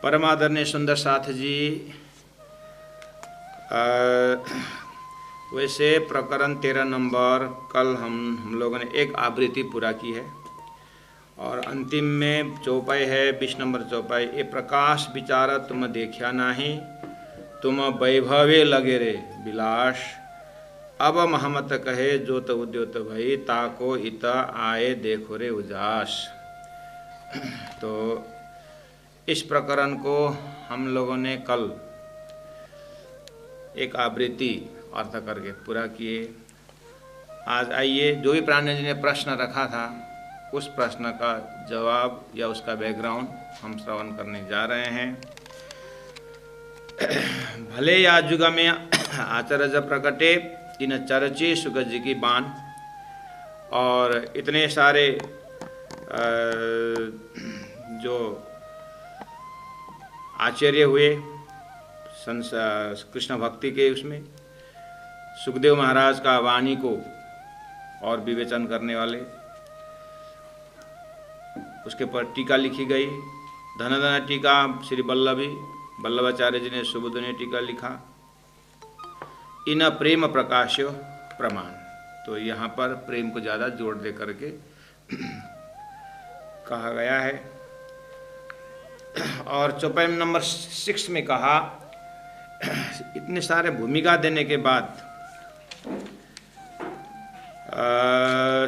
परम आदरणीय सुंदर साथ जी, वैसे प्रकरण 13 नंबर कल हम लोगों ने एक आवृत्ति पूरा की है और अंतिम में चौपाई है 20 नंबर चौपाई। ये प्रकाश विचार तुम देखा नाही, तुम वैभवे लगे रे विलास, अब महमत कहे जोत उद्योत भई, ताको इत आए देखो रे उजास। तो इस प्रकरण को हम लोगों ने कल एक आवृत्ति अर्थ करके पूरा किए। आज आइए जो भी प्राणी जी ने प्रश्न रखा था उस प्रश्न का जवाब या उसका बैकग्राउंड हम श्रवण करने जा रहे हैं। भले या युग में आचरज प्रकटे इन चरचे सुगत जी की बान, और इतने सारे जो आचार्य हुए कृष्ण भक्ति के, उसमें सुखदेव महाराज का वाणी को और विवेचन करने वाले, उसके पर टीका लिखी गई। धन धन टीका श्री वल्लभाचार्य जी ने सुबोधनीय टीका लिखा। इन प्रेम प्रकाश्य प्रमाण, तो यहाँ पर प्रेम को ज़्यादा जोड़ दे करके कहा गया है। और चौपाई नंबर 6 में कहा, इतने सारे भूमिका देने के बाद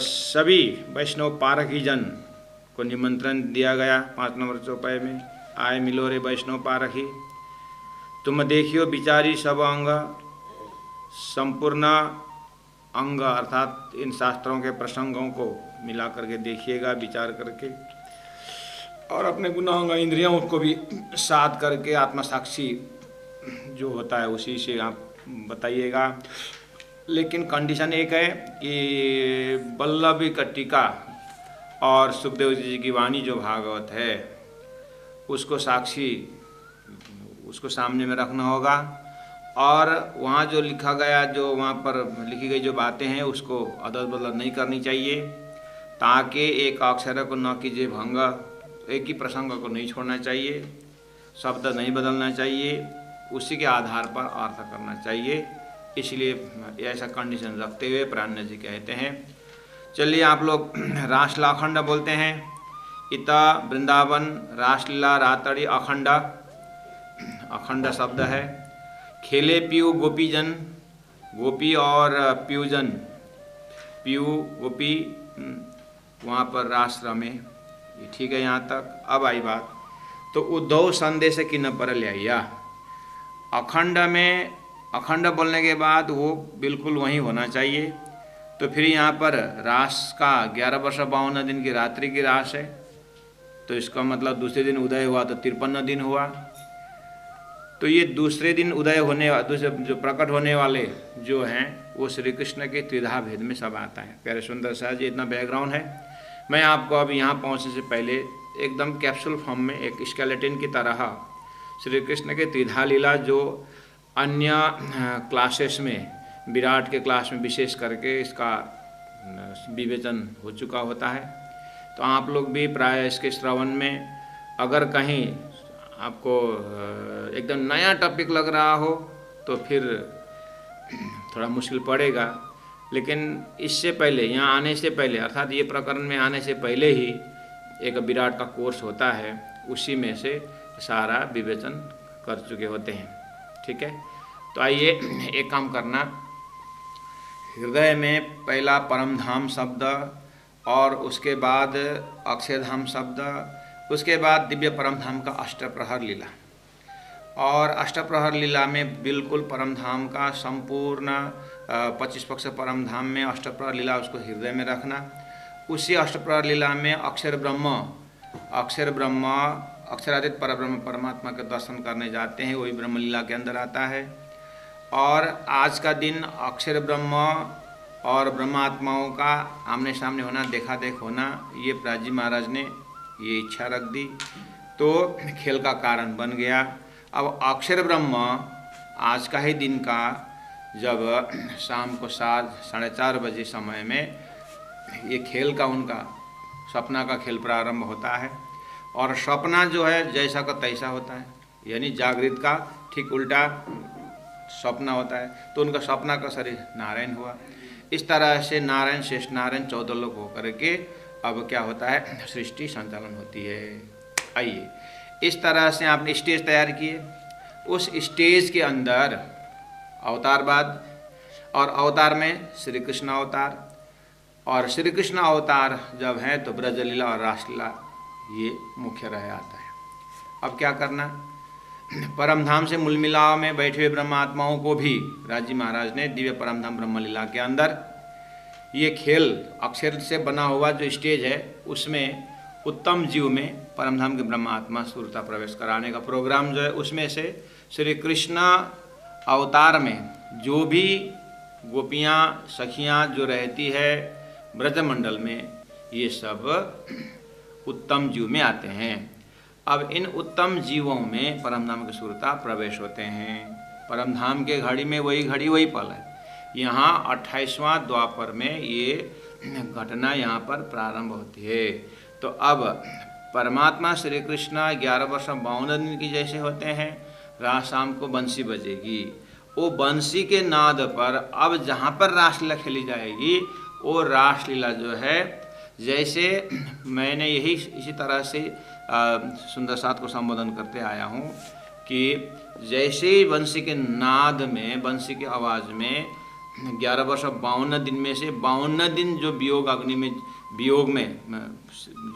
सभी वैष्णव पारखी जन को निमंत्रण दिया गया। 5 नंबर चौपाई में, आए मिलो रे वैष्णव पारखी, तुम देखियो विचारी सब अंग, संपूर्ण अंग अर्थात इन शास्त्रों के प्रसंगों को मिला करके देखिएगा, विचार करके, और अपने गुनाहों इंद्रियों को भी साध करके आत्मसाक्षी जो होता है उसी से आप बताइएगा। लेकिन कंडीशन एक है कि वल्लभ का टीका और सुखदेव जी की वाणी जो भागवत है उसको साक्षी, उसको सामने में रखना होगा, और वहाँ जो लिखा गया, जो वहाँ पर लिखी गई जो बातें हैं उसको अदल बदल नहीं करनी चाहिए, ताकि एक अक्षर को न कीजिए भंग, एक ही प्रसंग को नहीं छोड़ना चाहिए, शब्द नहीं बदलना चाहिए, उसी के आधार पर अर्थ करना चाहिए। इसलिए ऐसा कंडीशन रखते हुए प्राण जी कहते हैं। चलिए आप लोग रासलीला अखंड बोलते हैं। इता वृंदावन रासलीला रातड़ी अखंड, अखंड शब्द है। खेले पीयू गोपीजन, गोपी और पीयूजन, पीयू गोपी वहाँ पर रासरा में, ठीक है यहाँ तक। अब आई बात, तो उद्धव संदेश की न पर ले आइया। अखंड में अखंड बोलने के बाद वो बिल्कुल वहीं होना चाहिए। तो फिर यहाँ पर रास का 11 वर्ष 52 दिन की रात्रि की रास है, तो इसका मतलब दूसरे दिन उदय हुआ तो 53 दिन हुआ। तो ये दूसरे दिन उदय होने, दूसरे जो प्रकट होने वाले जो हैं वो श्री कृष्ण के त्रिधा भेद में सब आता है। प्यारे सुंदर साहब जी, इतना बैकग्राउंड है। मैं आपको अब यहाँ पहुँचने से पहले एकदम कैप्सूल फॉर्म में एक स्केलेटन की तरह श्री कृष्ण के त्रिधा लीला जो अन्य क्लासेस में, विराट के क्लास में विशेष करके इसका विवेचन हो चुका होता है, तो आप लोग भी प्राय इसके श्रवण में अगर कहीं आपको एकदम नया टॉपिक लग रहा हो तो फिर थोड़ा मुश्किल पड़ेगा। लेकिन इससे पहले, यहाँ आने से पहले, अर्थात ये प्रकरण में आने से पहले ही एक विराट का कोर्स होता है, उसी में से सारा विवेचन कर चुके होते हैं। ठीक है, तो आइए एक काम करना, हृदय में पहला परमधाम शब्द और उसके बाद अक्षयधाम शब्द, उसके बाद दिव्य परमधाम का अष्टप्रहर लीला, और अष्टप्रहर लीला में बिल्कुल परमधाम का संपूर्ण 25 पक्ष परमधाम में अष्टप्रहर लीला उसको हृदय में रखना। उसी अष्टप्रहर लीला में अक्षर ब्रह्म अक्षरादित परब्रह्म परमात्मा के दर्शन करने जाते हैं, वही ब्रह्म लीला के अंदर आता है। और आज का दिन अक्षर ब्रह्म और ब्रह्मात्माओं का आमने सामने होना, देखा देख होना, ये प्राजी महाराज ने ये इच्छा रख दी, तो खेल का कारण बन गया। अब अक्षर ब्रह्म आज का ही दिन का जब शाम को 4-4:30 बजे समय में ये खेल का, उनका सपना का खेल प्रारंभ होता है, और सपना जो है जैसा का तैसा होता है, यानी जागृत का ठीक उल्टा सपना होता है, तो उनका सपना का शरीर नारायण हुआ। इस तरह से नारायण शेष नारायण 14 लोग होकर के अब क्या होता है, सृष्टि संचालन होती है। आइए, इस तरह से आपने स्टेज तैयार किए, उस स्टेज के अंदर अवतारवाद, और अवतार में श्री कृष्ण अवतार, और श्री कृष्ण अवतार जब है तो ब्रजलीला और रासलीला ये मुख्य रह आता है। अब क्या करना, परमधाम से मूल मिलाव में बैठे हुए ब्रह्मात्माओं को भी राजी महाराज ने दिव्य परमधाम ब्रह्मलीला के अंदर ये खेल अक्षर से बना हुआ जो स्टेज है उसमें उत्तम जीव में परमधाम के ब्रह्मात्मा सुरता प्रवेश कराने का प्रोग्राम जो है, उसमें से श्री कृष्ण अवतार में जो भी गोपियाँ सखियाँ जो रहती है ब्रजमंडल में, ये सब उत्तम जीव में आते हैं। अब इन उत्तम जीवों में परमधाम की सुरता प्रवेश होते हैं। परमधाम के घड़ी में वही घड़ी वही पल है। यहाँ 28वां द्वापर में ये घटना यहाँ पर प्रारंभ होती है। तो अब परमात्मा श्री कृष्ण 11 वर्ष 52 दिन की जैसे होते हैं, रात शाम को बंसी बजेगी, वो बंसी के नाद पर अब जहाँ पर रासलीला खेली जाएगी वो रासलीला जो है, जैसे मैंने यही इसी तरह से सुंदर साथ को संबोधन करते आया हूँ कि जैसे ही बंसी के नाद में, बंसी की आवाज़ में 11 वर्ष 52 दिन में से 52 दिन जो वियोग अग्नि में, वियोग में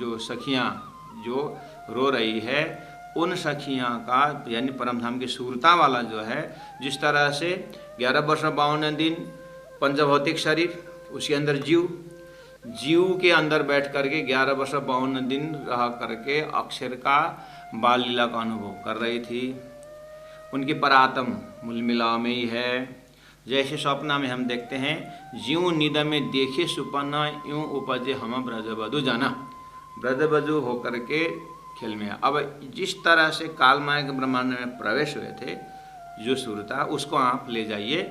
जो सखियाँ जो रो रही है, उन सखियाँ का यानी परमधाम की सुरता वाला जो है, जिस तरह से 11 वर्ष 52 दिन पंचभौतिक शरीर, उसके अंदर जीव के अंदर बैठ करके 11 वर्ष 52 दिन रह करके अक्षर का बाल लीला का अनुभव कर रही थी। उनकी परात्म मूल मिलाव में ही है। जैसे स्वप्न में हम देखते हैं, ज्यों निद में देखे सुपना यूं उपजे हम ब्रजबधु जाना, ब्रजबधु होकर के खेल में। अब जिस तरह से काल माया के ब्रह्मांड में प्रवेश हुए थे जो सुरता, उसको आप ले जाइए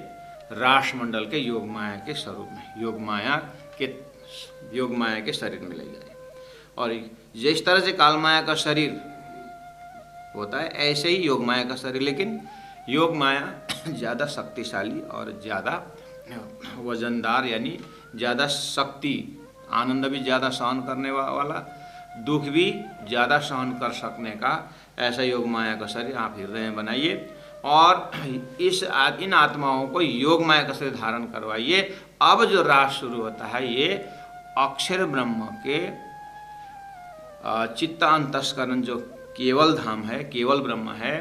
रास मंडल के योग माया के स्वरूप में, योग माया के शरीर में ले जाए। और जिस तरह से काल माया का शरीर होता है ऐसे ही योग माया का शरीर, लेकिन योग माया ज़्यादा शक्तिशाली और ज़्यादा वजनदार, यानी ज़्यादा शक्ति, आनंद भी ज़्यादा सहन करने वाला, दुख भी ज़्यादा सहन कर सकने का ऐसा योग माया का शरीर आप हृदय में बनाइए और इन आत्माओं को योग माया का शरीर धारण करवाइए। अब जो रास शुरू होता है ये अक्षर ब्रह्म के चित्तांतस्करण जो केवल धाम है, केवल ब्रह्म है,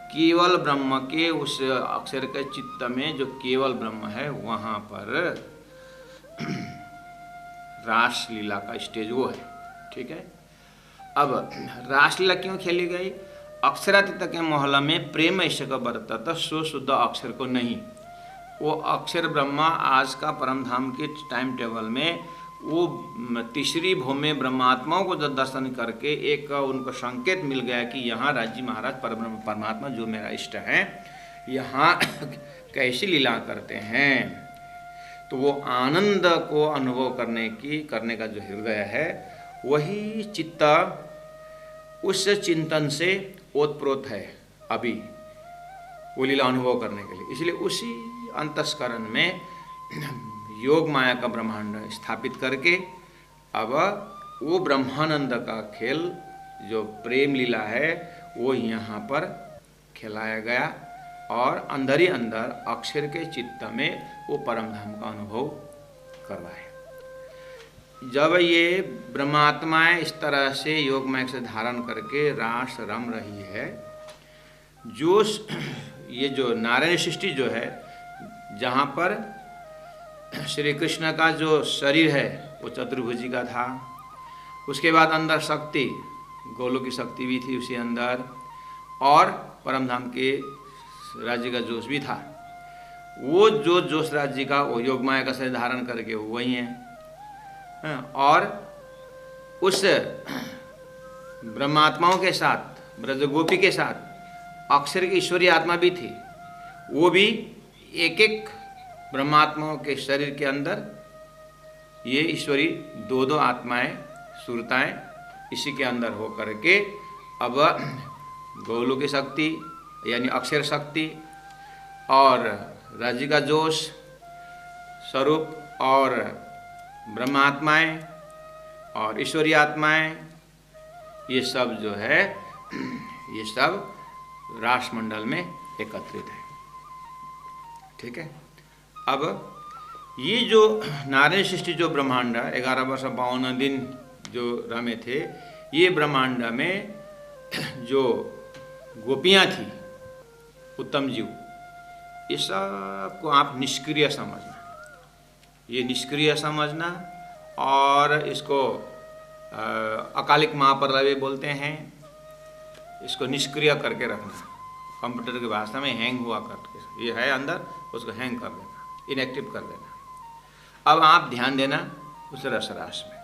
केवल ब्रह्म के उस अक्षर के चित्त में जो केवल ब्रह्म है वहाँ पर रास लीला का स्टेज वो है। ठीक है। अब रासलीला क्यों खेली गई? अक्षरातीत के मोहल्ला में प्रेम ऐसे का बरतता सो शुद्ध अक्षर को नहीं। वो अक्षर ब्रह्मा आज का परमधाम के टाइम टेबल में वो तीसरी भूमि ब्रह्मात्माओं को जब दर्शन करके एक उनको संकेत मिल गया कि यहाँ राजी महाराज परब्रह्म परमात्मा जो मेरा इष्ट है यहाँ कैसी लीला करते हैं, तो वो आनंद को अनुभव करने का जो हृदय है वही चित्त उस चिंतन से ओतप्रोत है अभी वो लीला अनुभव करने के लिए। इसलिए उसी अंतस्करण में योग माया का ब्रह्मांड स्थापित करके अब वो ब्रह्मानंद का खेल जो प्रेम लीला है वो यहाँ पर खिलाया गया और अंदर ही अंदर अक्षर के चित्त में वो परमधाम का अनुभव करवाए। जब ये ब्रह्मात्माएं इस तरह से योग माया से धारण करके रास रम रही है, जो ये जो नारायण सृष्टि जो है जहाँ पर श्री कृष्ण का जो शरीर है वो चतुर्भुजी का था, उसके बाद अंदर शक्ति गोलों की शक्ति भी थी उसी अंदर, और परमधाम के राज्य का जोश भी था। वो जो जोश राज्य का वो योग माया का शरीर धारण करके वो वही है। और उस ब्रह्मात्माओं के साथ ब्रजगोपी के साथ अक्षर की ईश्वरीय आत्मा भी थी, वो भी एक एक ब्रह्मात्माओं के शरीर के अंदर ये ईश्वरी दो आत्माएं सुरताएं इसी के अंदर हो करके अब गोलू की शक्ति यानी अक्षर शक्ति और राज्य का जोश स्वरूप और ब्रह्मात्माएं और ईश्वरीय आत्माएं, ये सब जो है ये सब राष्ट्रमंडल में एकत्रित है। ठीक है। अब ये जो नारायण सृष्टि जो ब्रह्मांड 11 वर्ष 52 दिन जो रमे थे, ये ब्रह्मांड में जो गोपियाँ थी उत्तम जीव, ये सब को आप निष्क्रिय समझना, ये निष्क्रिय समझना और इसको अकालिक महाप्रलय बोलते हैं, इसको निष्क्रिय करके रखना। कंप्यूटर की भाषा में हैंग हुआ करके, ये है अंदर, उसको हैंग कर देना, इनएक्टिव कर देना। अब आप ध्यान देना उस रसरास में,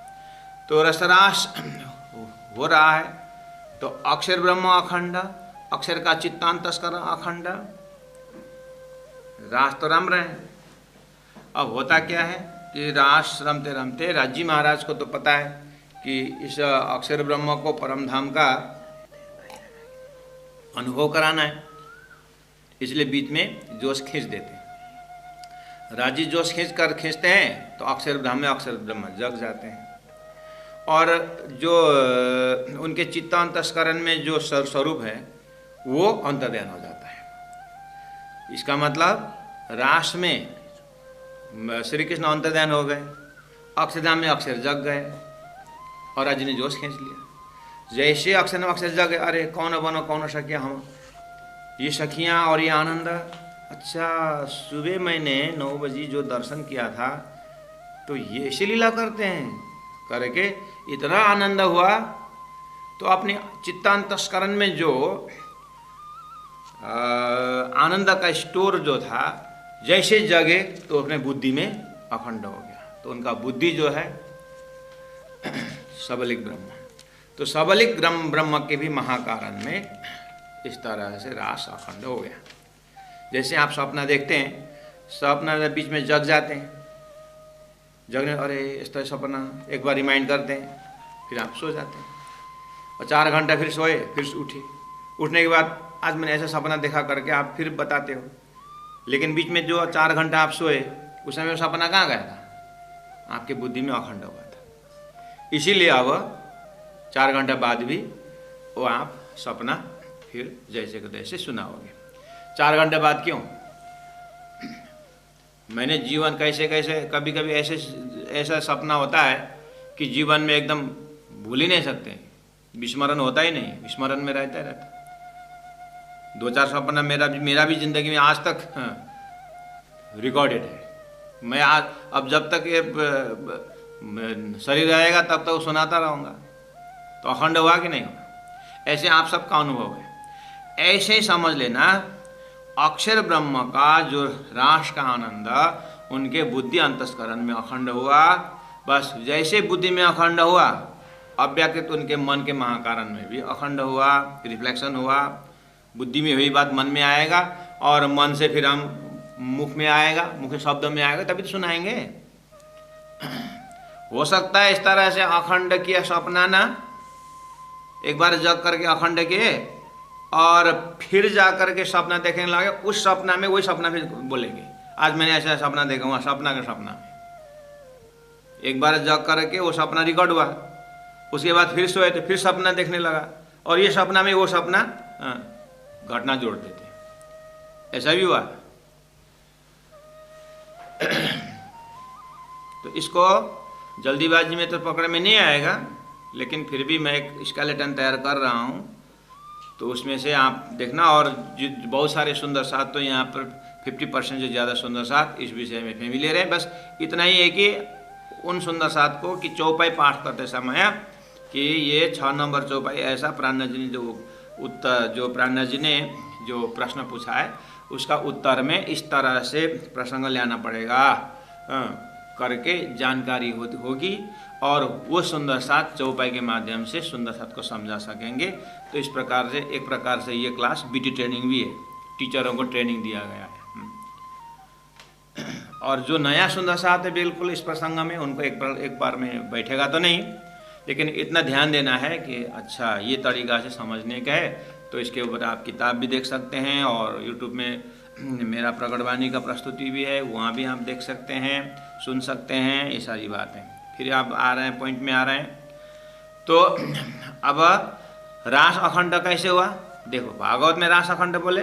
तो रसरास हो रहा है तो अक्षर ब्रह्म अखंड, अक्षर का चित्तांतस्करण अखंड, रास तो रम रहे हैं। अब होता क्या है कि रास रमते रमते राजी महाराज को तो पता है कि इस अक्षर ब्रह्म को परम धाम का अनुभव कराना है, इसलिए बीच में जोश खींच देते हैं। राजी जोश खींचते हैं तो अक्षर ब्रह्म में अक्षर ब्रह्म जग जाते हैं, और जो उनके चित्तांतस्करण में जो स्वरूप है वो अंतर्ध्यान हो जाता है। इसका मतलब रास में श्री कृष्ण अंतर्ध्यान हो गए, अक्षरधाम में अक्षर जग गए और राजी ने जोश खींच लिया। जैसे अक्षर में अक्षर जग गए, अरे कौन बनो कौन सखिया हम, ये सखियाँ और ये आनंद। अच्छा, सुबह मैंने 9 बजे जो दर्शन किया था तो ये ऐसे लीला करते हैं करके इतना आनंद हुआ, तो अपने चित्तांतस्करण में जो आनंद का स्टोर जो था जैसे जगे तो अपने बुद्धि में अखंड हो गया। तो उनका बुद्धि जो है सबलिक ब्रह्म, तो सबलिक ब्रह्म के भी महाकारण में इस तरह से रास अखंड हो गया। जैसे आप सपना देखते हैं, सपना बीच में जग जाते हैं, जगने अरे इस तरह सपना एक बार रिमाइंड करते हैं, फिर आप सो जाते हैं और 4 घंटा फिर सोए, फिर उठे, उठने के बाद आज मैंने ऐसा सपना देखा करके आप फिर बताते हो, लेकिन बीच में जो 4 घंटा आप सोए उस समय वो सपना कहाँ गया था? आपके बुद्धि में अखंड हुआ था। इसीलिए अब 4 घंटा बाद भी वो आप सपना फिर जैसे को तैसे सुनाओगे। 4 घंटे बाद क्यों? मैंने जीवन कैसे कैसे कभी कभी ऐसा सपना होता है कि जीवन में एकदम भूल ही नहीं सकते, विस्मरण होता ही नहीं, विस्मरण में रहता 2-4 सपना मेरा भी जिंदगी में आज तक रिकॉर्डेड है। मैं आज अब जब तक ये शरीर रहेगा तब तक सुनाता रहूँगा, तो अखंड हुआ कि नहीं हुआ? ऐसे आप सबका अनुभव है। ऐसे ही समझ लेना, अक्षर ब्रह्म का जो रास का आनंद उनके बुद्धि अंतस्करण में अखंड हुआ। बस जैसे बुद्धि में अखंड हुआ, अव्यक्त उनके मन के महाकारण में भी अखंड हुआ, रिफ्लेक्शन हुआ। बुद्धि में हुई बात मन में आएगा और मन से फिर हम मुख में आएगा, मुख शब्द में आएगा, तभी तो सुनाएंगे। हो सकता है इस तरह से अखंड किया सपना ना, एक बार जग करके अखंड किए और फिर जा करके सपना देखने लगे, उस सपना में वही सपना फिर बोलेंगे, आज मैंने ऐसा सपना देखा हुआ, सपना का सपना में एक बार जग करके वो सपना रिकॉर्ड हुआ, उसके बाद फिर सोए तो फिर सपना देखने लगा, और ये सपना में वो सपना घटना जोड़ देते। ऐसा भी हुआ। तो इसको जल्दीबाजी में तो पकड़ में नहीं आएगा, लेकिन फिर भी मैं एक स्केलेटन तैयार कर रहा हूँ, तो उसमें से आप देखना। और बहुत सारे सुंदर साथ तो यहाँ पर 50% से ज़्यादा सुंदर साथ इस विषय में फेमिलियर है। बस इतना ही है कि उन सुंदर साथ को कि चौपाई पाठ करते समय कि ये 6 नंबर चौपाई ऐसा प्राणनाथ जी ने जो प्राणनाथ जी ने जो प्रश्न पूछा है उसका उत्तर में इस तरह से प्रसंग लाना पड़ेगा करके जानकारी होगी, और वो सुंदर साथ चौपाई के माध्यम से सुंदर साथ को समझा सकेंगे। तो इस प्रकार से एक प्रकार से ये क्लास बीटी ट्रेनिंग भी है, टीचरों को ट्रेनिंग दिया गया है। और जो नया सुंदर साथ है बिल्कुल इस प्रसंग में, उनको एक बार में बैठेगा तो नहीं, लेकिन इतना ध्यान देना है कि अच्छा ये तरीका से समझने का है। तो इसके ऊपर आप किताब भी देख सकते हैं और यूट्यूब में मेरा प्रकटवाणी का प्रस्तुति भी है, वहाँ भी आप देख सकते हैं, सुन सकते हैं, ये सारी बातें। फिर आप आ रहे हैं, पॉइंट में आ रहे हैं। तो अब रास अखंड कैसे हुआ? देखो भागवत में रास अखंड बोले,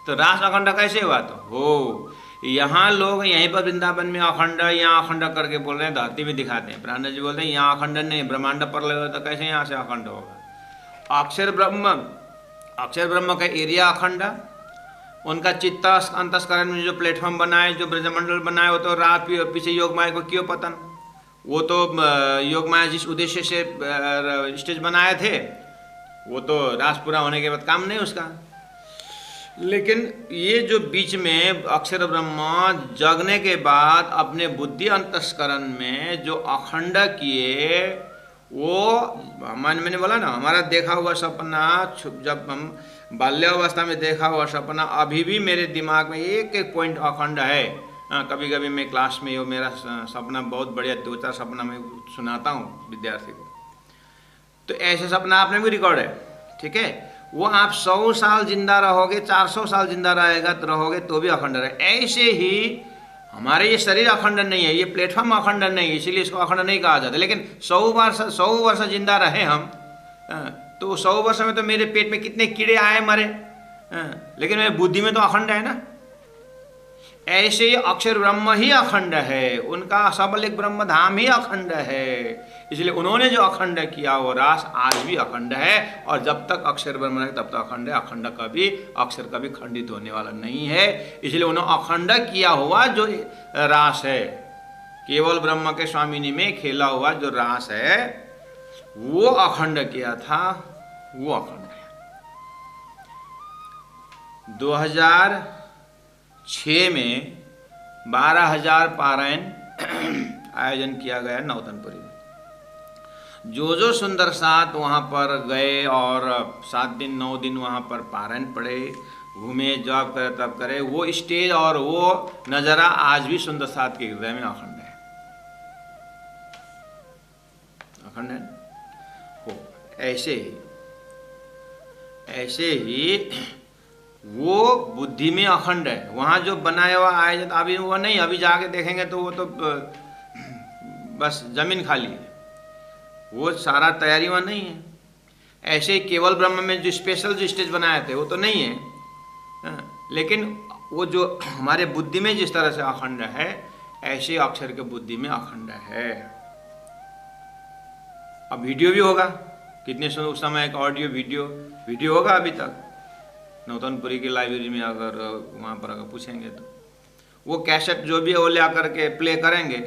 तो रास अखंड कैसे हुआ? तो हो यहाँ लोग यहीं पर वृंदावन में अखंड, यहाँ अखंड करके बोल रहे हैं, धरती में दिखाते हैं। प्राण जी बोलते हैं यहाँ अखंड नहीं, ब्रह्मांड पर लगे तो कैसे यहाँ से अखंड होगा? अक्षर ब्रह्म का एरिया अखंड, उनका चित्त अंतस्करण में जो प्लेटफॉर्म बनाए, जो ब्रजमंडल बनाए, वो तो रात पीछे योग माया को क्यों पतन, वो तो योग माया जिस उद्देश्य से स्टेज बनाए थे वो तो रास पूरा होने के बाद काम नहीं उसका। लेकिन ये जो बीच में अक्षर ब्रह्म जगने के बाद अपने बुद्धि अंतस्करण में जो अखंड किए, वो मैंने बोला ना, हमारा देखा हुआ सपना, जब हम बाल्यावस्था में देखा हुआ सपना अभी भी मेरे दिमाग में एक एक पॉइंट अखंड है। कभी कभी मैं क्लास में मेरा सपना बहुत बढ़िया 2-4 सपना मैं सुनाता हूँ विद्यार्थी को, तो ऐसे सपना आपने भी रिकॉर्ड है, ठीक है। वो आप 100 साल जिंदा रहोगे, 400 साल जिंदा रहोगे तो भी अखंड रहे। ऐसे ही हमारे ये शरीर अखंड नहीं है, ये प्लेटफॉर्म अखंड नहीं है, इसीलिए इसको अखंड नहीं कहा जाता। लेकिन 100 वर्ष जिंदा रहे हम, तो 100 वर्ष में तो मेरे पेट में कितने कीड़े आए मरे, लेकिन मेरी बुद्धि में तो अखंड है ना। ऐसे ही अक्षर ब्रह्म ही अखंड है, उनका सबल एक ब्रह्म धाम ही अखंड है, इसलिए उन्होंने जो अखंड किया वो रास आज भी अखंड है। और जब तक अक्षर ब्रह्म है तब तक अखंड है। अखंड कभी, अक्षर कभी खंडित होने वाला नहीं है, इसलिए उन्होंने अखंड किया हुआ जो रास है, केवल ब्रह्म के स्वामिनी में खेला हुआ जो रास है वो अखंड किया था, वो अखंड है। 2006 में 12,000 पारायण आयोजन किया गया नौतनपुरी में। जो सुंदर साथ वहाँ पर गए और 7 दिन 9 दिन वहाँ पर पारायण पढ़े, घूमे, जॉब करे तब करे, वो स्टेज और वो नज़ारा आज भी सुंदर साथ के हृदय में अखंड है, अखंड है। हो ऐसे ही वो बुद्धि में अखंड है। वहाँ जो बनाया हुआ आयोजन अभी वो नहीं, अभी जाके देखेंगे तो वो तो बस जमीन खाली है, वो सारा तैयारी वहाँ नहीं है। ऐसे ही केवल ब्रह्म में जो स्पेशल जो स्टेज बनाए थे वो तो नहीं है, लेकिन वो जो हमारे बुद्धि में जिस तरह से अखंड है, ऐसे अक्षर के बुद्धि में अखंड है। अब वीडियो भी होगा, कितने उस समय एक ऑडियो वीडियो होगा अभी तक नौतनपुरी की लाइब्रेरी में, अगर वहाँ पर अगर पूछेंगे तो वो कैसेट जो भी है वो ले आकर के प्ले करेंगे,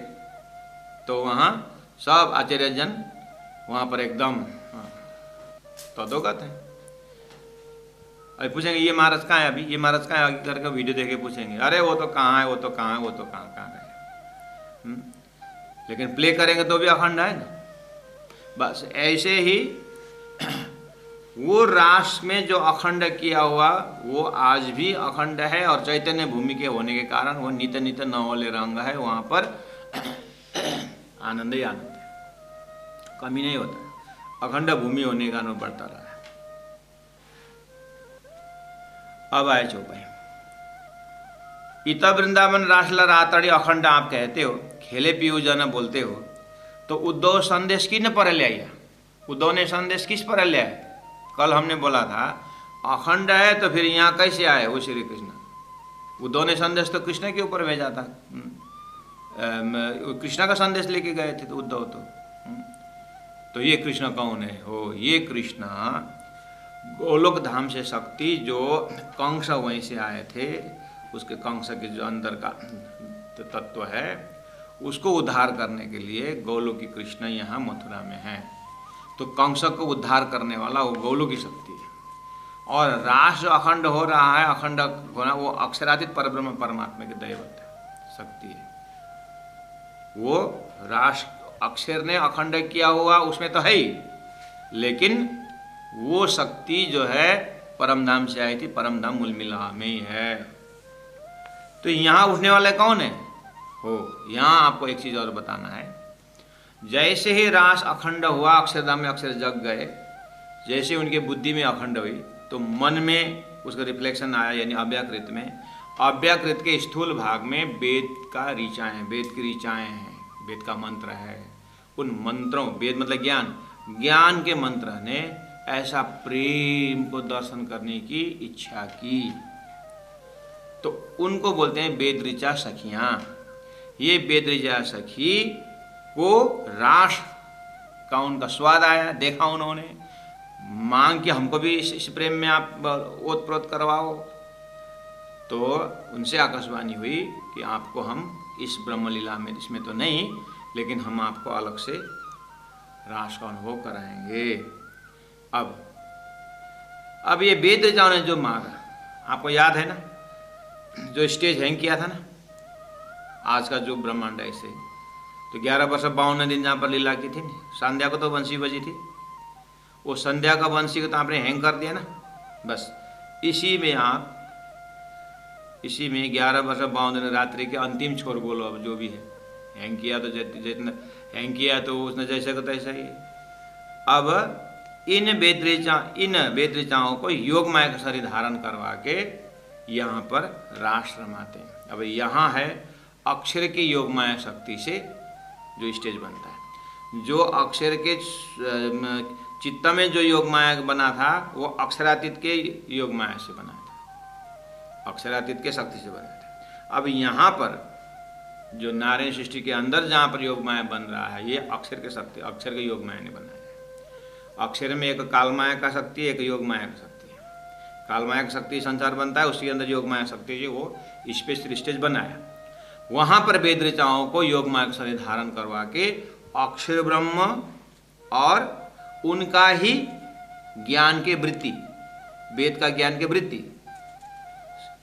तो वहाँ सब आचार्य जन वहाँ पर एकदम तदोगत है। अभी पूछेंगे ये महाराज कहाँ है, अभी ये महाराज कहाँ है करके वीडियो देख के पूछेंगे, अरे वो तो कहाँ है, वो तो कहाँ है, वो तो कहाँ है। लेकिन प्ले करेंगे तो भी अखंड है ना। बस ऐसे ही वो रास में जो अखंड किया हुआ वो आज भी अखंड है, और चैतन्य भूमि के होने के कारण वो नित्य नित्य नवले रंग है, वहाँ पर आनंद ही आनंद है, कमी नहीं होता। अखंड भूमि होने का अनुभव बढ़ता रहा है। अब आए चौपाई। इत वृंदावन रासला रातड़ी अखंड आप कहते हो, खेले पीऊ जन बोलते हो, तो उद्धव संदेश की न पर ले आया? उद्धव ने संदेश किस पर ले आया? कल हमने बोला था अखंड है तो फिर यहाँ कैसे आए वो श्री कृष्ण? उद्धव ने संदेश तो कृष्ण के ऊपर भेजा था, कृष्ण का संदेश लेके गए थे तो उद्धव तो ये कृष्ण कौन है? हो ये कृष्ण गोलोक धाम से शक्ति जो कंस वहीं से आए थे, उसके कंस के जो अंदर का तत्व है उसको उद्धार करने के लिए गोलोक की कृष्ण यहाँ मथुरा में है। तो कंस को उद्धार करने वाला वो गोलोक की शक्ति है। और रास जो अखंड हो रहा है, अखंड होना वो अक्षरातीत परब्रह्म परमात्मा की दैवत शक्ति है। वो रास अक्षर ने अखंड किया हुआ उसमें तो है ही, लेकिन वो शक्ति जो है परम धाम से आई थी, परम धाम मूल मिला में ही है। तो यहाँ उठने वाले कौन है? हो यहाँ आपको एक चीज और बताना है। जैसे ही रास अखंड हुआ, अक्षरधाम में अक्षर जग गए, जैसे उनके बुद्धि में अखंड हुई तो मन में उसका रिफ्लेक्शन आया, यानी अव्याकृत में, अव्याकृत के स्थूल भाग में वेद का ऋचाएँ हैं, वेद की ऋचाएँ हैं, वेद का मंत्र है। उन मंत्रों, वेद मतलब ज्ञान, ज्ञान के मंत्र ने ऐसा प्रेम को दर्शन करने की इच्छा की, तो उनको बोलते हैं वेद ऋचा सखियाँ। ये वेद ऋचा सखी को रास का उनका स्वाद आया, देखा उन्होंने, मांग कि हमको भी इस प्रेम में आप ओतप्रोत करवाओ, तो उनसे आकाशवाणी हुई कि आपको हम इस ब्रह्मलीला में, इसमें तो नहीं, लेकिन हम आपको अलग से रास का अनुभव कराएंगे। अब ये वेद ऋचाओं ने जो मांगा, आपको याद है ना, जो स्टेज हैंग किया था ना आज का जो ब्रह्मांड, ऐसे तो 11 वर्ष 52 दिन जहाँ पर लीला की थी, संध्या को तो बंसी बजी थी, वो संध्या का बंसी को तो आपने हैंग कर दिया ना, बस इसी में आप, इसी में 11 वर्ष 52 दिन रात्रि के अंतिम छोर बोलो, अब जो भी है हैंग किया तो जितना हैंग किया तो उसने जैसे को तैसा ही। अब इन वेद ऋचाओं को योग माया का शरीर धारण करवा के यहाँ पर रास रमाते हैं। अब यहाँ है अक्षर की योग माया शक्ति से जो स्टेज बनता है, जो अक्षर के चित्त में जो योग माया बना था वो अक्षरातीत के योग माया से बना था, अक्षरातीत के शक्ति से बना था। अब यहाँ पर जो नारायण सृष्टि के अंदर जहाँ पर योग माया बन रहा है, ये अक्षर के शक्ति, अक्षर के योग माया ने बनाया है। अक्षर में एक काल माया का शक्ति, एक योग माया का शक्ति है। काल माया की शक्ति संसार बनता है, उसके अंदर योग माया शक्ति जो वो स्पेशल स्टेज बनाया, वहाँ पर वेद ऋचाओं को योग माया का शरीर धारण करवा के अक्षर ब्रह्म और उनका ही ज्ञान के वृत्ति, वेद का ज्ञान के वृत्ति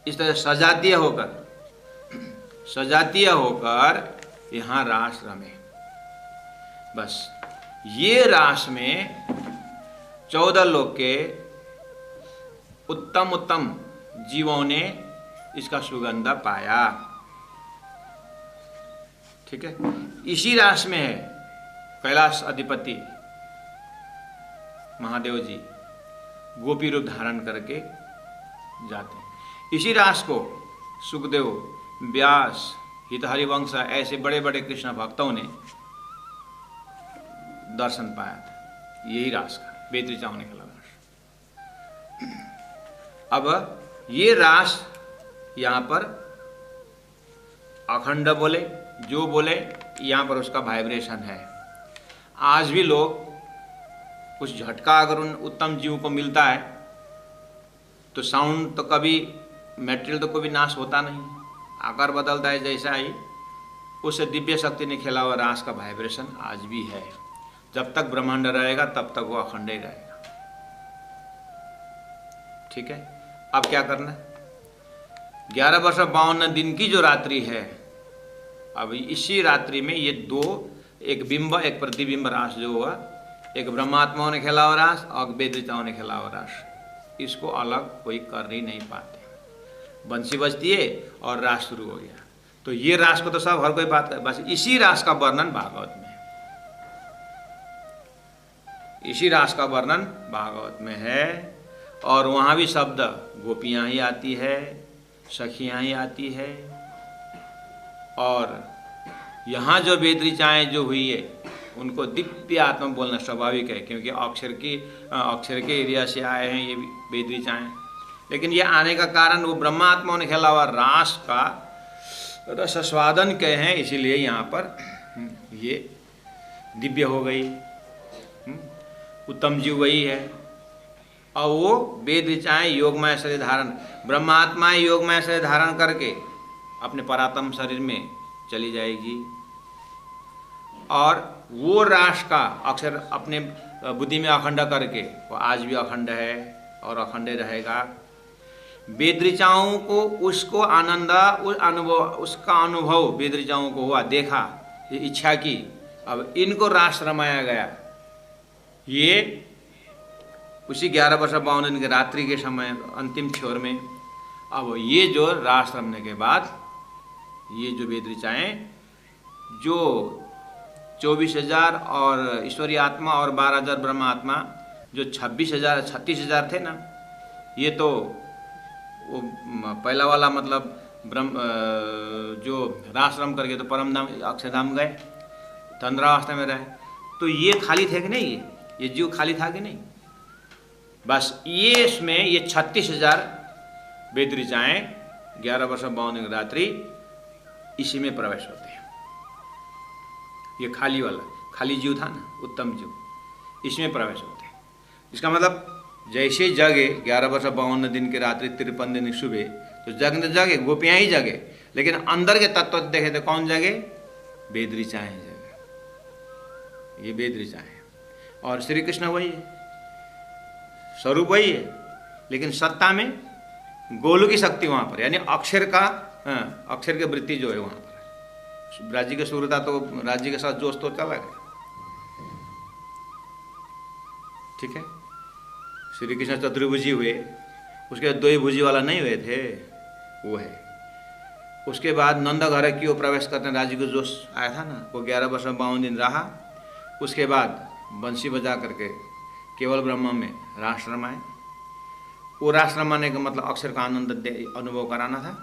इस तरह सजातीय होकर यहाँ रास रमे। बस ये रास में 14 लोक के उत्तम उत्तम जीवों ने इसका सुगंध पाया। ठीक है, इसी रास में है कैलाश अधिपति महादेव जी गोपी रूप धारण करके जाते हैं। इसी रास को सुखदेव, व्यास, हितहरिवंश ऐसे बड़े बड़े कृष्ण भक्तों ने दर्शन पाया था, यही रास का, वेद ऋचाओं ने खेला रास। अब ये रास यहाँ पर अखंड बोले, जो बोले यहाँ पर उसका वाइब्रेशन है। आज भी लोग कुछ झटका अगर उन उत्तम जीव को मिलता है तो साउंड तो कभी, मेटेरियल तो कभी नाश होता नहीं, आकार बदलता है जैसा ही, उस दिव्य शक्ति ने खेला हुआ रास का वाइब्रेशन आज भी है। जब तक ब्रह्मांड रहेगा तब तक वो अखंड ही रहेगा। ठीक है, अब क्या करना, 11 वर्ष 52 दिन की जो रात्रि है, अब इसी रात्रि में ये दो, एक बिंब एक प्रतिबिंब रास जो हुआ, एक ब्रह्मात्माओं ने खेला हुआ रास और वेद ऋचाओं ने खेला हुआ रास, इसको अलग कोई कर ही नहीं पाते। बंसी बजती है और रास शुरू हो गया, तो ये रास को तो सब हर कोई बात कर, बस इसी रास का वर्णन भागवत में, इसी रास का वर्णन भागवत में है। और वहाँ भी शब्द गोपियाँ ही आती है, सखियाँ ही आती है, और यहाँ जो वेद ऋचाएँ जो हुई है उनको दिव्य आत्मा बोलना स्वाभाविक है, क्योंकि अक्षर के एरिया से आए हैं ये वेद ऋचाएँ। लेकिन ये आने का कारण वो ब्रह्मात्माओं ने खेला हुआ रास का रसस्वादन कहे हैं, इसीलिए यहाँ पर ये दिव्य हो गई। उत्तम जीव वही है, और वो वेद ऋचाएँ योगमय शरीर धारण, ब्रह्मात्माएँ योगमय शरीर धारण करके अपने परात्म शरीर में चली जाएगी, और वो रास का अक्षर अपने बुद्धि में अखंड करके वो आज भी अखंड है और अखंड रहेगा। वेद ऋचाओं को उसको आनंद, उसका अनुभव वेद ऋचाओं को हुआ, देखा, ये इच्छा की, अब इनको रास रमाया गया। ये उसी 11 वर्ष 52 दिन के रात्रि के समय अंतिम छोर में, अब ये जो रास रमने के बाद ये जो वेद ऋचाएँ जो 24,000 और ईश्वरीय आत्मा और 12,000 ब्रह्म आत्मा, जो 36,000 थे ना, ये तो वो पहला वाला मतलब ब्रह्म जो राश्रम करके तो परम धाम अक्षरधाम गए, तंद्रावस्था में रहे, तो ये खाली थे कि नहीं, ये जीव खाली था कि नहीं? बस ये इसमें ये 36,000 वेद ऋचाएँ 11 वर्ष 52 दिन रात्रि इसी में प्रवेश होते हैं। ये खाली वाला, खाली जीव था ना, उत्तम जीव, इसमें प्रवेश होते हैं। इसका मतलब जैसे जगे 11 वर्ष 52 दिन की रात्रि 53 दिन की सुबह, तो जगे गोपियाँ ही जगे, लेकिन अंदर के तत्व देखे तो कौन जगे? वेद ऋचाएँ जगे। ये वेद ऋचाएँ और श्री कृष्ण वही है, स्वरूप वही है, लेकिन सत्ता में गोलू की शक्ति वहाँ पर, यानी अक्षर का अक्षर की वृत्ति जो है वहाँ पर। राज्य के सूर्यता तो राज्य के साथ जोश तो चला गया, ठीक है। श्री कृष्ण चतुर्भुजी हुए, उसके दो ही भुजी वाला नहीं हुए थे, वो है। उसके बाद नंद घर की ओर प्रवेश करते राज्य को जोश आया था ना, वो 11 वर्ष 52 दिन रहा। उसके बाद बंसी बजा करके केवल ब्रह्म में राश्रम आए। वो राश्रम आने का मतलब अक्षर का आनंद अनुभव कराना था,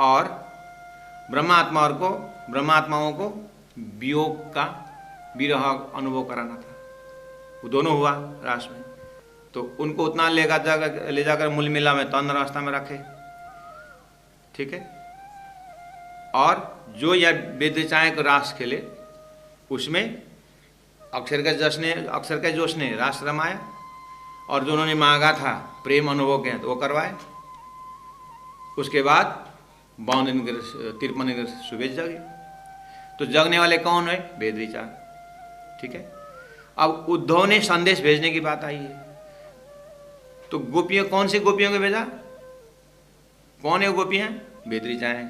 और ब्रह्मात्माओं को वियोग का विरह अनुभव कराना था। वो दोनों हुआ रास में, तो उनको उतना ले जाकर मूल मिला में तन रास्ता में रखे, ठीक है। और जो यह वेद ऋचाएँ को रास खेले, उसमें अक्षर के जोश ने रास रमाया, और जो उन्होंने मांगा था प्रेम अनुभव के तो वो करवाए। उसके बाद 52 दिन 53 दिन सुबह जगे। तो जगने वाले कौन है? वेद ऋचा, ठीक है। अब उद्धव ने संदेश भेजने की बात आई है, तो गोपियाँ कौन सी गोपियों को भेजा? कौन है वो गोपियाँ? वेद ऋचाएँ।